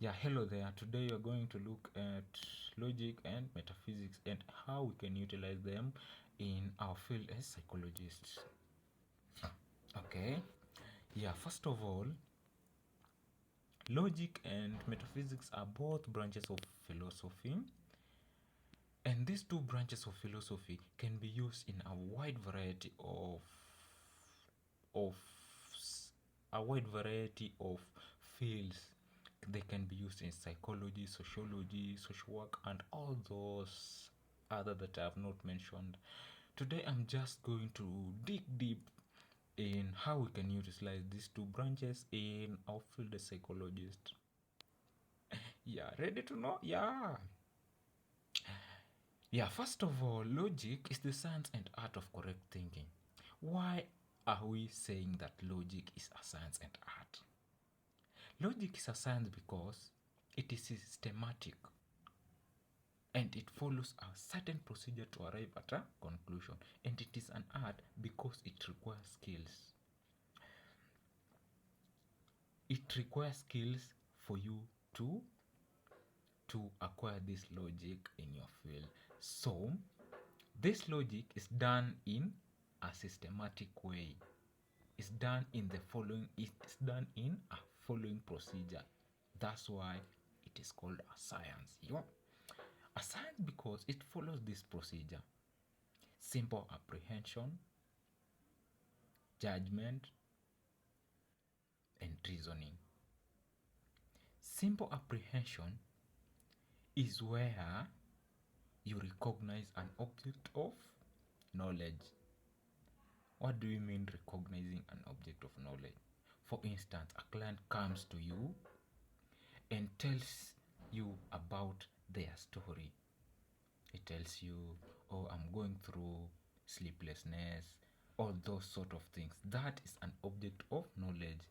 Yeah, hello there. Today we are going to look at logic and metaphysics and how we can utilize them in our field as psychologists. Okay. Yeah, first of all, logic and metaphysics are both branches of philosophy. And these two branches of philosophy can be used in a wide variety of of fields. They can be used in psychology, sociology, social work, and all those other that I have not mentioned. Today I'm just going to dig deep in how we can utilize these two branches in our field as psychologists. Yeah, ready to know? Yeah, first of all, logic is the science and art of correct thinking. Why are we saying that logic is a science and art? Logic is a science because it is systematic and it follows a certain procedure to arrive at a conclusion. And it is an art because it requires skills. It requires skills for you to acquire this logic in your field. So, this logic is done in a systematic way. It's done in a following procedure. That's why it is called a science. A science because it follows this procedure: simple apprehension, judgment, and reasoning. Simple apprehension is where you recognize an object of knowledge. What do you mean recognizing an object of knowledge? For instance, a client comes to you and tells you about their story. It tells you, oh, I'm going through sleeplessness, all those sort of things. That is an object of knowledge.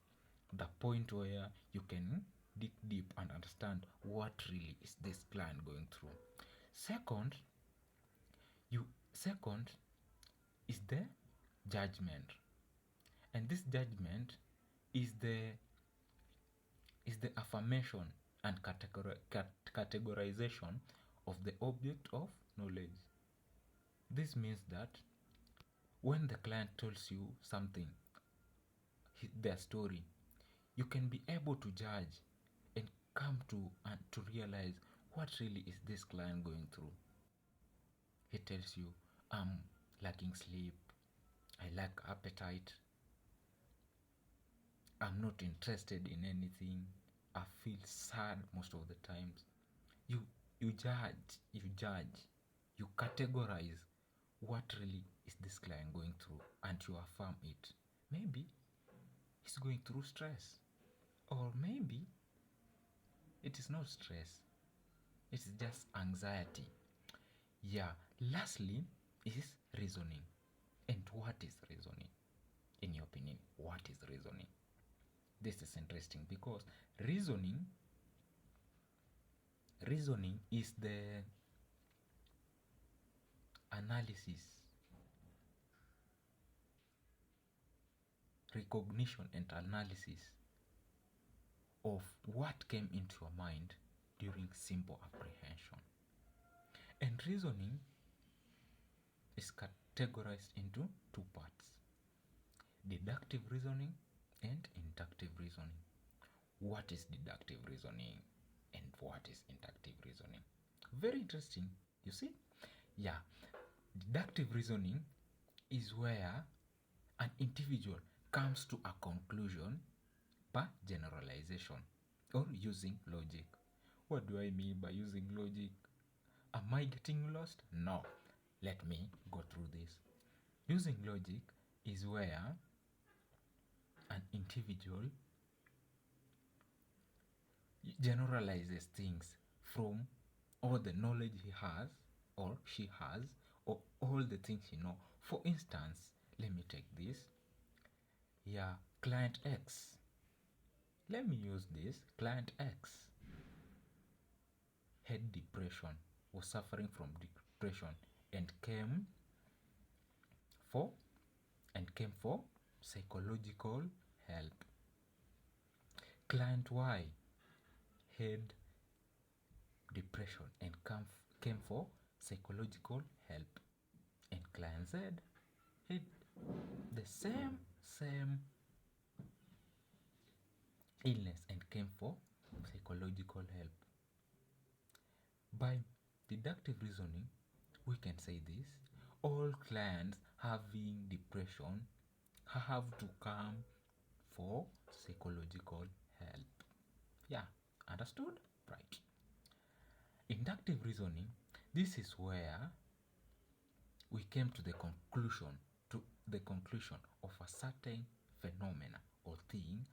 The point where you can dig deep and understand what really is this client going through. Second, second is the judgment. And this judgment is the affirmation and categorization of the object of knowledge. This means that when the client tells you something, their story, you can be able to judge and come to realize what really is this client going through. He tells you, I'm lacking sleep, I lack appetite, I'm not interested in anything, I feel sad most of the times. You you judge, you categorize what really is this client going through and you affirm it. Maybe he's going through stress, or maybe it is not stress, it's just anxiety. Yeah, lastly is reasoning. And what is reasoning? In your opinion, what is reasoning? This is interesting because reasoning is the analysis, recognition and analysis of what came into your mind during simple apprehension. And reasoning is categorized into two parts: deductive reasoning and inductive reasoning. What is deductive reasoning and what is inductive reasoning? Very interesting, you see? Yeah, deductive reasoning is where an individual comes to a conclusion by generalization or using logic. What do I mean by using logic? Am I getting lost? No. Let me go through this. Using logic is where an individual generalizes things from all the knowledge he has or she has, or all the things he knows. For instance, let me take this. Yeah, client X. Let me use this. Client X had depression, was suffering from depression, and came for psychological help. Client Y had depression and came for psychological help. And client Z had the same illness and came for psychological help. By deductive reasoning, we can say this: all clients having depression have to come for psychological help. Yeah, understood? Right. Inductive reasoning, this is where we came to the conclusion of a certain phenomena or thing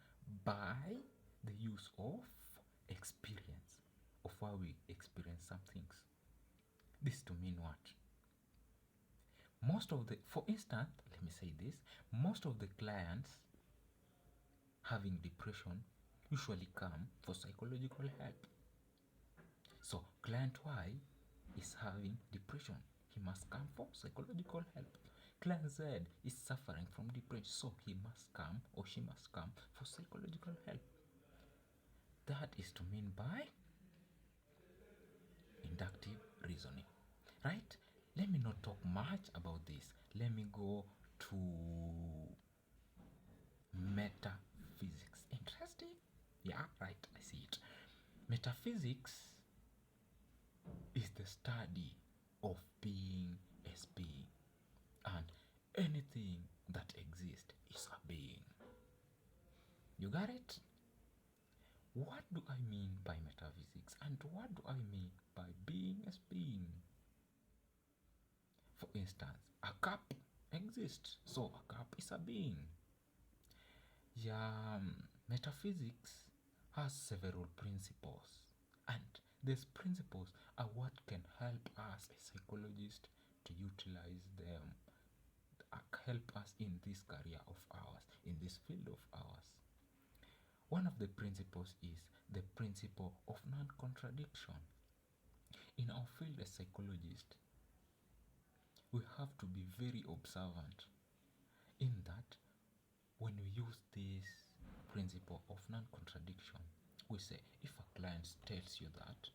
by the use of experience, of how we experience some things. This to mean what? For instance, let me say this: most of the clients having depression usually come for psychological help. So client Y is having depression, he must come for psychological help. Client Z is suffering from depression, so he must come or she must come for psychological help. That is to mean by inductive reasoning, right? Let me not talk much about this. Let me go to metaphysics. Interesting? Yeah, right, I see it. Metaphysics is the study of being as being, and anything that exists is a being. You got it? What do I mean by metaphysics, and what do I mean by being as being? For instance, a cup exists, so a cup is a being. Yeah, metaphysics has several principles, and these principles are what can help us as psychologists to utilize them, help us in this career of ours, in this field of ours. One of the principles is the principle of non-contradiction. In our field as psychologists, we have to be very observant in that when we use this principle of non-contradiction, we say if a client tells you that,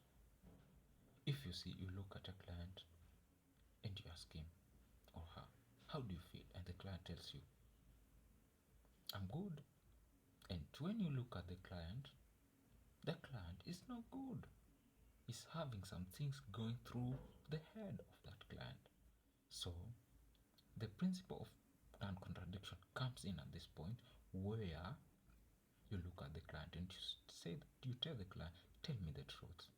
if you look at a client and you ask him or her, how do you feel? And the client tells you, I'm good. And when you look at the client is not good. He's having some things going through the head of that client. So the principle of non-contradiction comes in at this point where you look at the client and you tell the client, tell me the truth.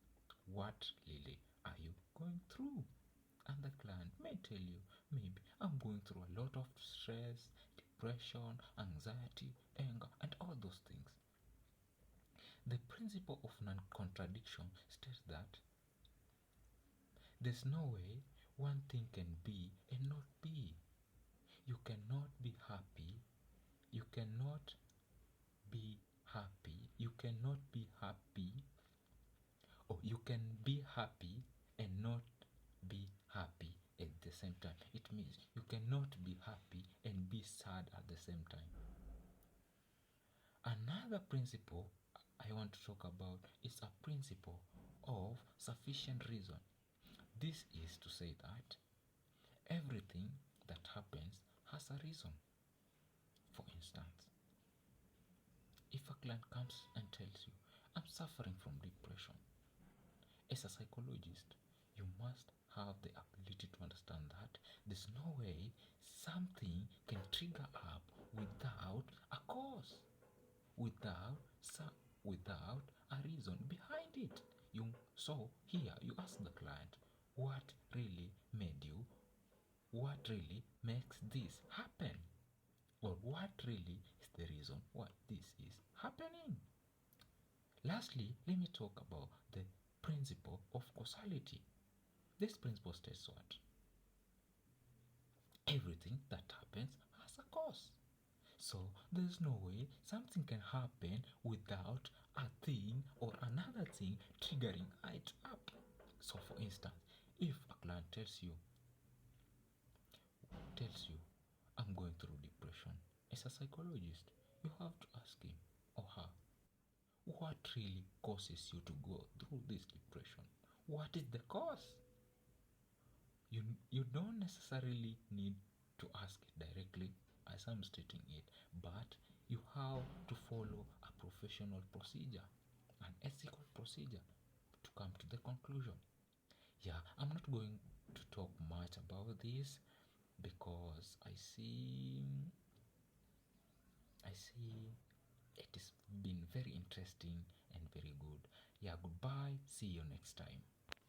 What really are you going through? And the client may tell you, maybe I'm going through a lot of stress, depression, anxiety, anger, and all those things. The principle of non-contradiction states that there's no way one thing can be and not be. You cannot be happy. You cannot be happy. You cannot be happy. Or you can be happy and not be happy at the same time. It means you cannot be happy and be sad at the same time. Another principle I want to talk about is a principle of sufficient reason. This is to say that everything that happens has a reason. For instance, if a client comes and tells you, I'm suffering from depression, as a psychologist, you must have the ability to understand that there's no way something can trigger up without a cause, without a reason behind it. So here you ask the client, what really made you, what really makes this happen, or what really is the reason why this is happening. Lastly, let me talk about the principle of causality. This principle states what? Everything that happens has a cause. So there's no way something can happen without a thing or another thing triggering it up. So for instance, if a client tells you, I'm going through depression, as a psychologist, you have to ask him or her, what really causes you to go through this depression? What is the cause? You don't necessarily need to ask it directly as I'm stating it, but you have to follow a professional procedure, an ethical procedure to come to the conclusion. Yeah, I'm not going to talk much about this because I see it has been very interesting and very good. Yeah, goodbye. See you next time.